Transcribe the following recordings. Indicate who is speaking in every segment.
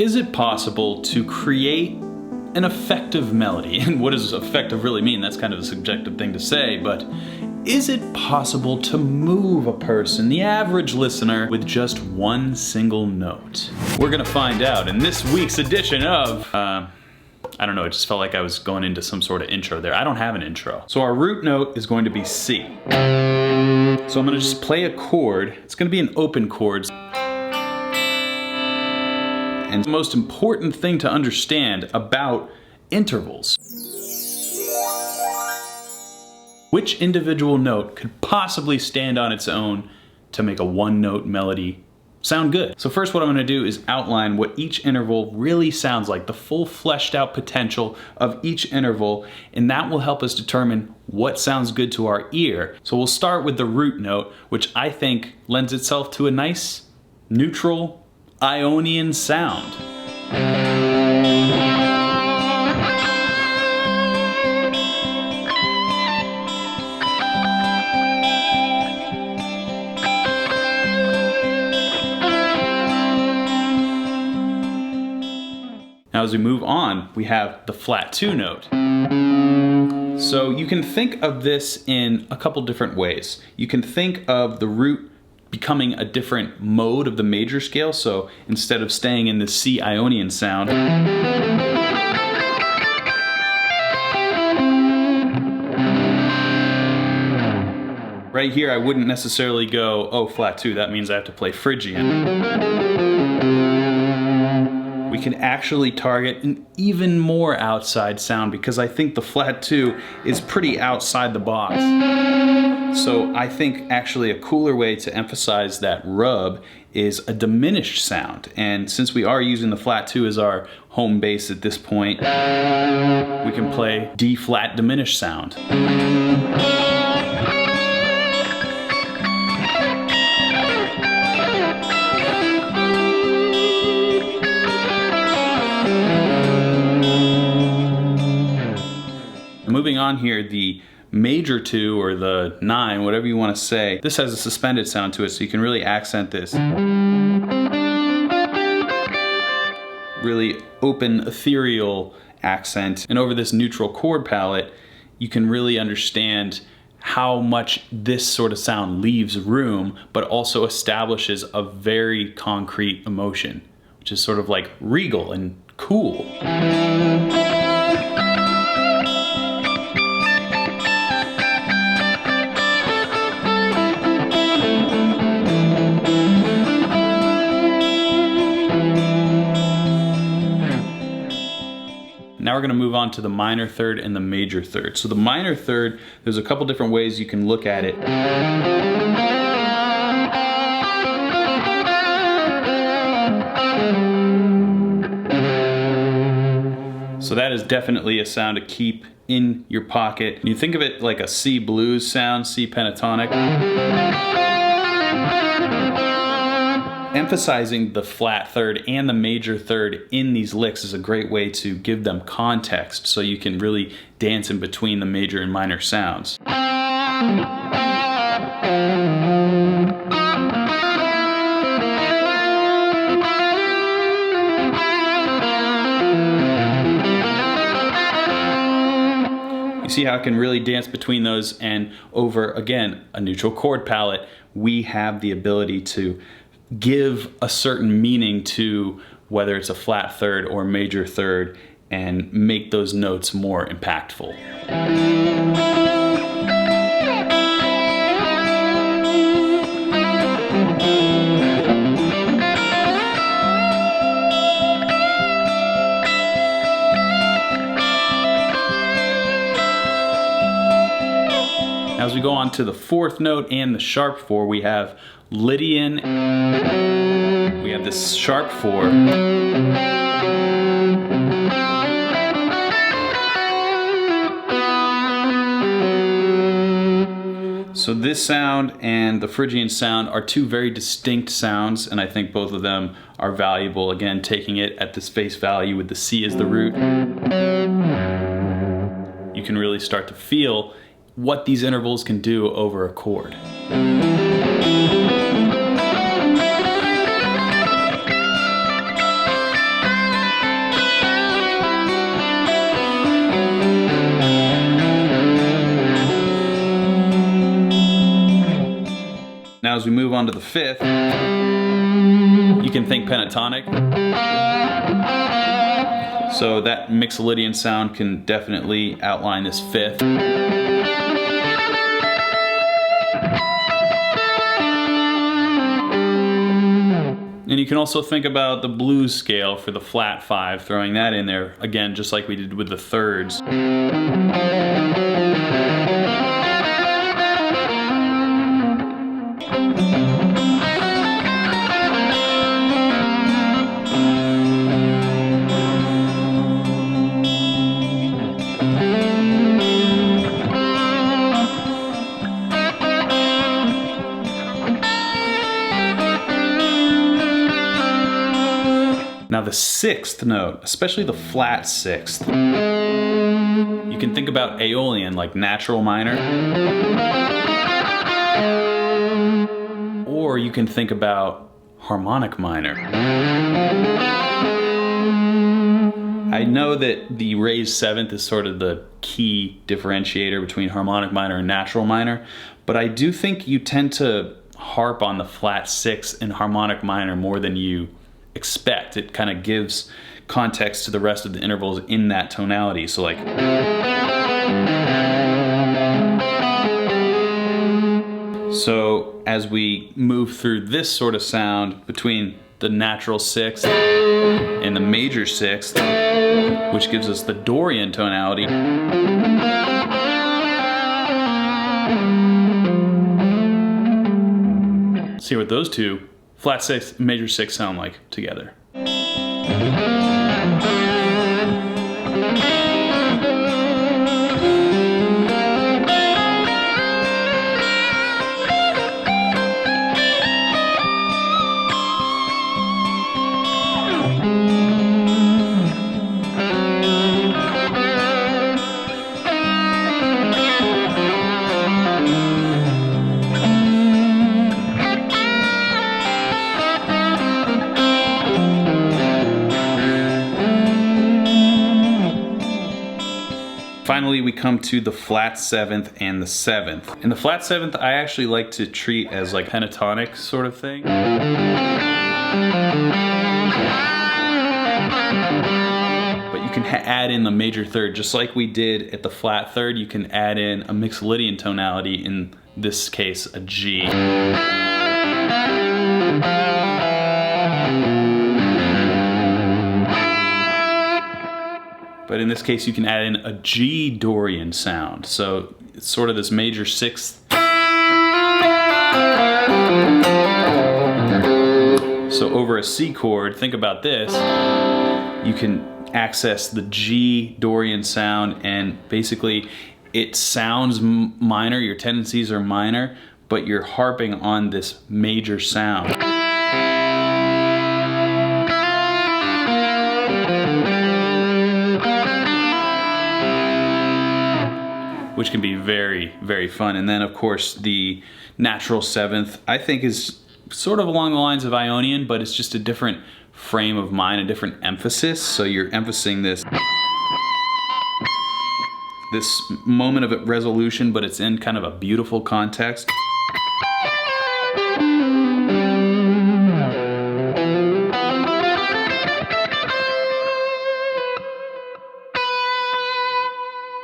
Speaker 1: Is it possible to create an effective melody? And what does effective really mean? That's kind of a subjective thing to say, but is it possible to move a person, the average listener, with just one single note? We're gonna find out in this week's edition of, I don't know, it just felt like I was going into some sort of intro there. I don't have an intro. So our root note is going to be C. So I'm gonna just play a chord. It's gonna be an open chord. And the most important thing to understand about intervals, which individual note could possibly stand on its own to make a one-note melody sound good? So first what I'm gonna do is outline what each interval really sounds like, the full fleshed out potential of each interval, and that will help us determine what sounds good to our ear. So we'll start with the root note, which I think lends itself to a nice, neutral, Ionian sound. Now as we move on, we have the flat 2 note. So you can think of this in a couple different ways. You can think of the root becoming a different mode of the major scale, so instead of staying in the C Ionian sound, right here I wouldn't necessarily go, oh, flat 2, that means I have to play Phrygian. We can actually target an even more outside sound because I think the flat 2 is pretty outside the box. So I think actually a cooler way to emphasize that rub is a diminished sound. And since we are using the flat 2 as our home base at this point, we can play D flat diminished sound. Moving on here, the major 2 or the 9, whatever you want to say, this has a suspended sound to it, so you can really accent this. Really open, ethereal accent. And over this neutral chord palette, you can really understand how much this sort of sound leaves room, but also establishes a very concrete emotion, which is sort of like regal and cool. Now we're going to move on to the minor third and the major third. So the minor third, there's a couple different ways you can look at it. So that is definitely a sound to keep in your pocket. You think of it like a C blues sound, C pentatonic. Emphasizing the flat third and the major third in these licks is a great way to give them context so you can really dance in between the major and minor sounds. You see how I can really dance between those, and over, again, a neutral chord palette, we have the ability to give a certain meaning to whether it's a flat third or major third and make those notes more impactful. As we go on to the 4th note and the sharp 4, we have Lydian. We have this sharp 4. So this sound and the Phrygian sound are two very distinct sounds, and I think both of them are valuable. Again, taking it at this face value with the C as the root, you can really start to feel what these intervals can do over a chord. as we move on to the fifth, you can think pentatonic. So that mixolydian sound can definitely outline this fifth. And you can also think about the blues scale for the flat 5, throwing that in there, again, just like we did with the thirds. Now the sixth note, especially the flat sixth, you can think about Aeolian, like natural minor. Or you can think about harmonic minor. I know that the raised seventh is sort of the key differentiator between harmonic minor and natural minor, but I do think you tend to harp on the flat sixth and harmonic minor more than you expect. It kind of gives context to the rest of the intervals in that tonality. So like, so as we move through this sort of sound between the natural sixth and the major sixth, which gives us the Dorian tonality, see what those two flat sixth and major sixth sound like together. Finally, we come to the flat seventh and the seventh. And the flat seventh, I actually like to treat as like pentatonic sort of thing. But you can add in the major third, just like we did at the flat third. You can add in a mixolydian tonality, in this case, a G. But in this case, you can add in a G Dorian sound. So it's sort of this major sixth. So over a C chord, think about this. You can access the G Dorian sound, and basically it sounds minor, your tendencies are minor, but you're harping on this major sound. Which can be very, very fun. And then of course the natural seventh, I think, is sort of along the lines of Ionian, but it's just a different frame of mind, a different emphasis. So you're emphasizing this moment of resolution, but it's in kind of a beautiful context.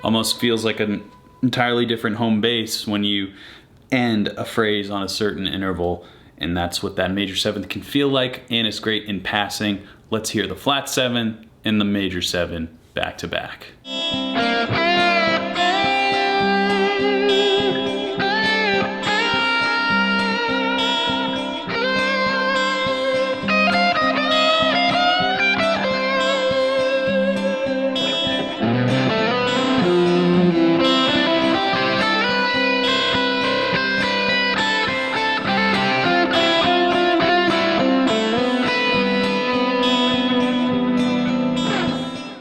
Speaker 1: Almost feels like an entirely different home base when you end a phrase on a certain interval, and that's what that major seventh can feel like, and it's great in passing. Let's hear the flat seven and the major seven back to back.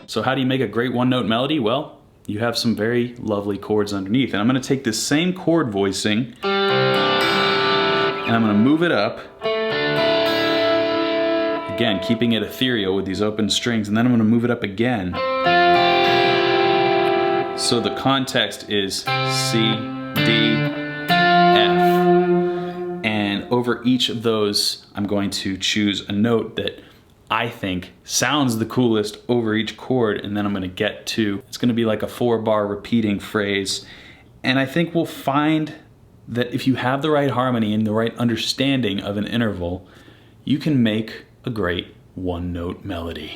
Speaker 1: So how do you make a great one-note melody? Well, you have some very lovely chords underneath. And I'm going to take this same chord voicing and I'm going to move it up. Again, keeping it ethereal with these open strings, and then I'm going to move it up again. So the context is C, D, F. And for each of those, I'm going to choose a note that I think sounds the coolest over each chord, and then I'm gonna get to, it's gonna be like a 4-bar repeating phrase. And I think we'll find that if you have the right harmony and the right understanding of an interval, you can make a great one-note melody.